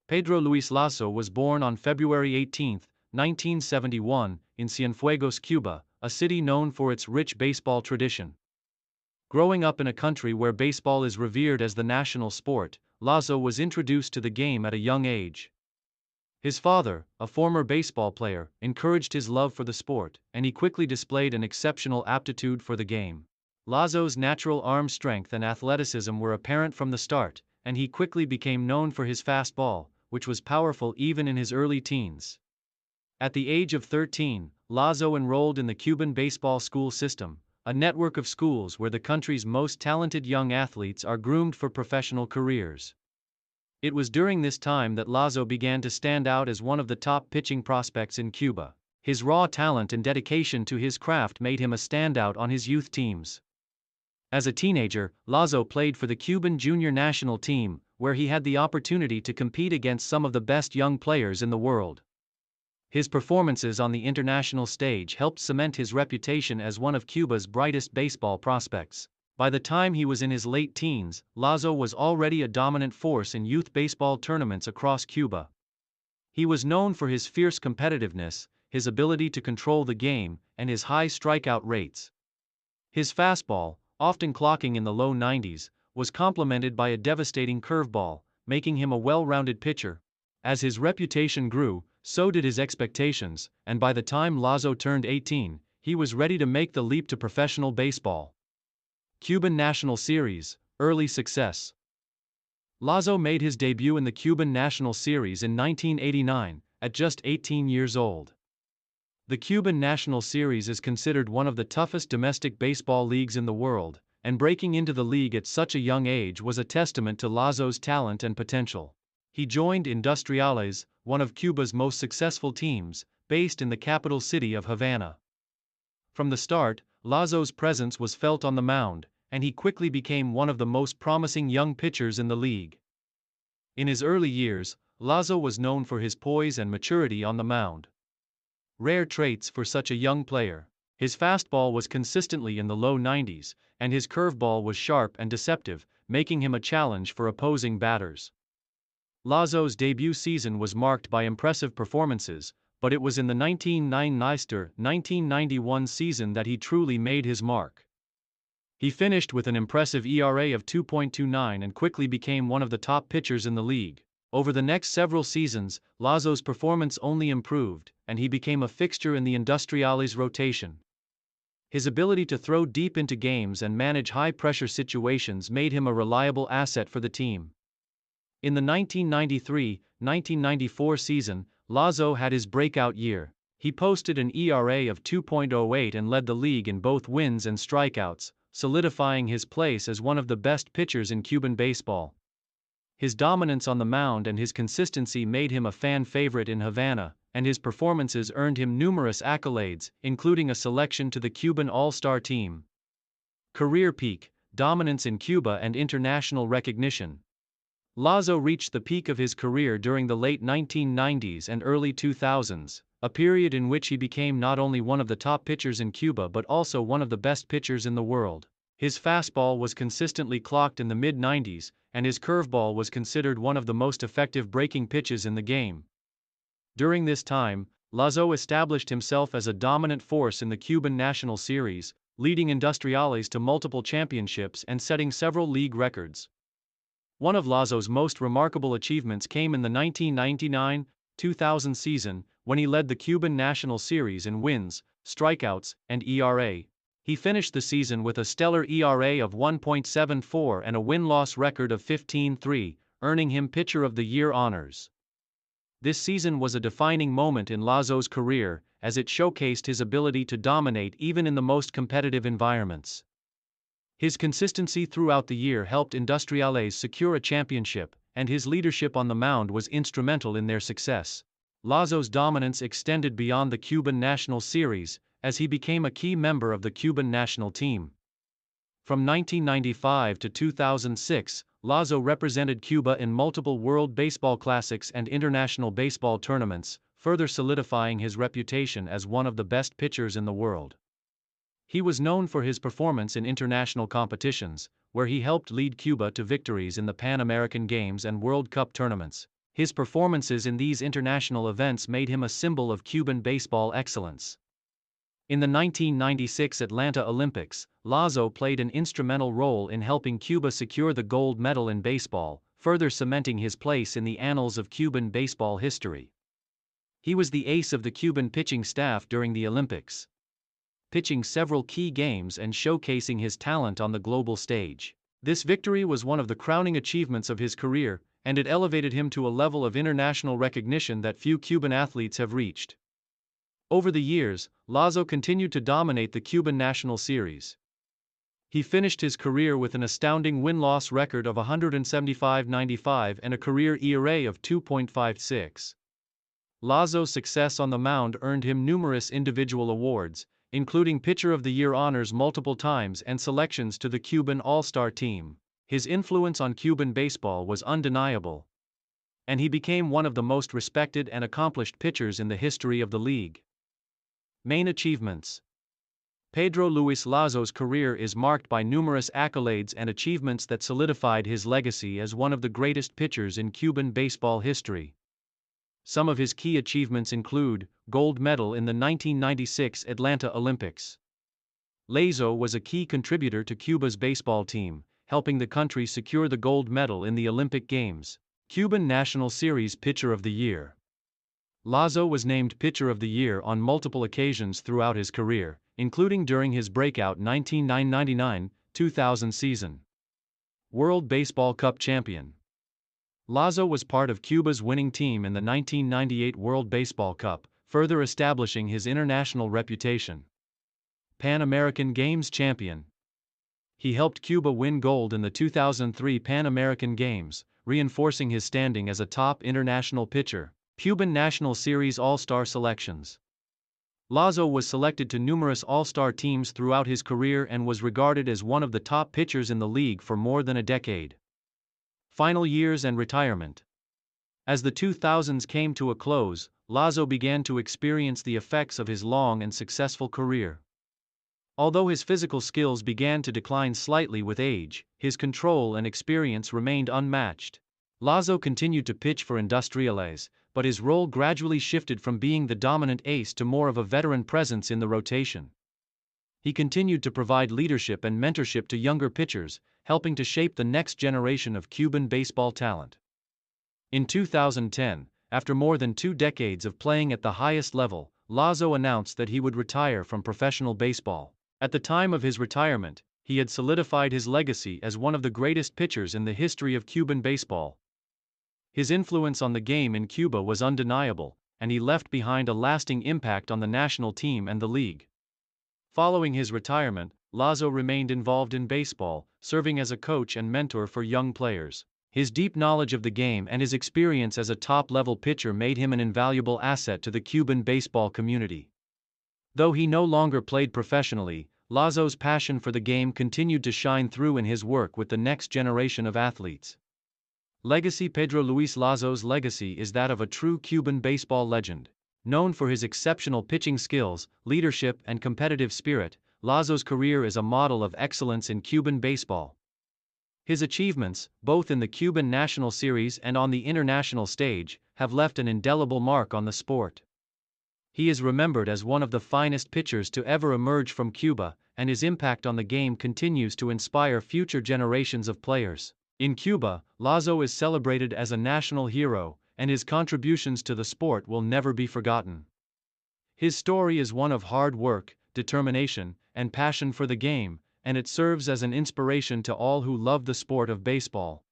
Pedro Luis Lazo was born on February 18, 1971, in Cienfuegos, Cuba, a city known for its rich baseball tradition. Growing up in a country where baseball is revered as the national sport, Lazo was introduced to the game at a young age. His father, a former baseball player, encouraged his love for the sport, and he quickly displayed an exceptional aptitude for the game. Lazo's natural arm strength and athleticism were apparent from the start, and he quickly became known for his fastball, which was powerful even in his early teens. At the age of 13, Lazo enrolled in the Cuban baseball school system, a network of schools where the country's most talented young athletes are groomed for professional careers. It was during this time that Lazo began to stand out as one of the top pitching prospects in Cuba. His raw talent and dedication to his craft made him a standout on his youth teams. As a teenager, Lazo played for the Cuban junior national team, where he had the opportunity to compete against some of the best young players in the world. His performances on the international stage helped cement his reputation as one of Cuba's brightest baseball prospects. By the time he was in his late teens, Lazo was already a dominant force in youth baseball tournaments across Cuba. He was known for his fierce competitiveness, his ability to control the game, and his high strikeout rates. His fastball, often clocking in the low 90s, was complemented by a devastating curveball, making him a well-rounded pitcher. As his reputation grew, so did his expectations, and by the time Lazo turned 18, he was ready to make the leap to professional baseball. Cuban National Series, early success. Lazo made his debut in the Cuban National Series in 1989, at just 18 years old. The Cuban National Series is considered one of the toughest domestic baseball leagues in the world, and breaking into the league at such a young age was a testament to Lazo's talent and potential. He joined Industriales, one of Cuba's most successful teams, based in the capital city of Havana. From the start, Lazo's presence was felt on the mound, and he quickly became one of the most promising young pitchers in the league. In his early years, Lazo was known for his poise and maturity on the mound. Rare traits for such a young player. His fastball was consistently in the low 90s, and his curveball was sharp and deceptive, making him a challenge for opposing batters. Lazo's debut season was marked by impressive performances, but it was in the 1991 season that he truly made his mark. He finished with an impressive ERA of 2.29 and quickly became one of the top pitchers in the league. Over the next several seasons, Lazo's performance only improved, and he became a fixture in the Industriales rotation. His ability to throw deep into games and manage high-pressure situations made him a reliable asset for the team. In the 1993-1994 season, Lazo had his breakout year. He posted an ERA of 2.08 and led the league in both wins and strikeouts, solidifying his place as one of the best pitchers in Cuban baseball. His dominance on the mound and his consistency made him a fan favorite in Havana, and his performances earned him numerous accolades, including a selection to the Cuban All-Star team. Career peak, dominance in Cuba and international recognition. Lazo reached the peak of his career during the late 1990s and early 2000s, a period in which he became not only one of the top pitchers in Cuba but also one of the best pitchers in the world. His fastball was consistently clocked in the mid-90s, and his curveball was considered one of the most effective breaking pitches in the game. During this time, Lazo established himself as a dominant force in the Cuban National Series, leading Industriales to multiple championships and setting several league records. One of Lazo's most remarkable achievements came in the 1999-2000 season, when he led the Cuban National Series in wins, strikeouts, and ERA. He finished the season with a stellar ERA of 1.74 and a win-loss record of 15-3, earning him Pitcher of the Year honors. This season was a defining moment in Lazo's career, as it showcased his ability to dominate even in the most competitive environments. His consistency throughout the year helped Industriales secure a championship, and his leadership on the mound was instrumental in their success. Lazo's dominance extended beyond the Cuban National Series, as he became a key member of the Cuban national team. From 1995 to 2006, Lazo represented Cuba in multiple World Baseball Classics and international baseball tournaments, further solidifying his reputation as one of the best pitchers in the world. He was known for his performance in international competitions, where he helped lead Cuba to victories in the Pan American Games and World Cup tournaments. His performances in these international events made him a symbol of Cuban baseball excellence. In the 1996 Atlanta Olympics, Lazo played an instrumental role in helping Cuba secure the gold medal in baseball, further cementing his place in the annals of Cuban baseball history. He was the ace of the Cuban pitching staff during the Olympics, pitching several key games and showcasing his talent on the global stage. This victory was one of the crowning achievements of his career, and it elevated him to a level of international recognition that few Cuban athletes have reached. Over the years, Lazo continued to dominate the Cuban National Series. He finished his career with an astounding win-loss record of 175-95 and a career ERA of 2.56. Lazo's success on the mound earned him numerous individual awards, including Pitcher of the Year honors multiple times and selections to the Cuban All-Star team. His influence on Cuban baseball was undeniable, and he became one of the most respected and accomplished pitchers in the history of the league. Main achievements. Pedro Luis Lazo's career is marked by numerous accolades and achievements that solidified his legacy as one of the greatest pitchers in Cuban baseball history. Some of his key achievements include: gold medal in the 1996 Atlanta Olympics. Lazo was a key contributor to Cuba's baseball team, helping the country secure the gold medal in the Olympic Games. Cuban National Series Pitcher of the Year. Lazo was named Pitcher of the Year on multiple occasions throughout his career, including during his breakout 1999-2000 season. World Baseball Cup champion. Lazo was part of Cuba's winning team in the 1998 World Baseball Cup, further establishing his international reputation. Pan American Games champion. He helped Cuba win gold in the 2003 Pan American Games, reinforcing his standing as a top international pitcher. Cuban National Series All-Star selections. Lazo was selected to numerous All-Star teams throughout his career and was regarded as one of the top pitchers in the league for more than a decade. Final years and retirement. As the 2000s came to a close, Lazo began to experience the effects of his long and successful career. Although his physical skills began to decline slightly with age, his control and experience remained unmatched. Lazo continued to pitch for Industriales, but his role gradually shifted from being the dominant ace to more of a veteran presence in the rotation. He continued to provide leadership and mentorship to younger pitchers, helping to shape the next generation of Cuban baseball talent. In 2010, after more than 2 decades of playing at the highest level, Lazo announced that he would retire from professional baseball. At the time of his retirement, he had solidified his legacy as one of the greatest pitchers in the history of Cuban baseball. His influence on the game in Cuba was undeniable, and he left behind a lasting impact on the national team and the league. Following his retirement, Lazo remained involved in baseball, serving as a coach and mentor for young players. His deep knowledge of the game and his experience as a top-level pitcher made him an invaluable asset to the Cuban baseball community. Though he no longer played professionally, Lazo's passion for the game continued to shine through in his work with the next generation of athletes. Legacy. Pedro Luis Lazo's legacy is that of a true Cuban baseball legend. Known for his exceptional pitching skills, leadership, and competitive spirit, Lazo's career is a model of excellence in Cuban baseball. His achievements, both in the Cuban National Series and on the international stage, have left an indelible mark on the sport. He is remembered as one of the finest pitchers to ever emerge from Cuba, and his impact on the game continues to inspire future generations of players. In Cuba, Lazo is celebrated as a national hero, and his contributions to the sport will never be forgotten. His story is one of hard work, determination, and passion for the game, and it serves as an inspiration to all who love the sport of baseball.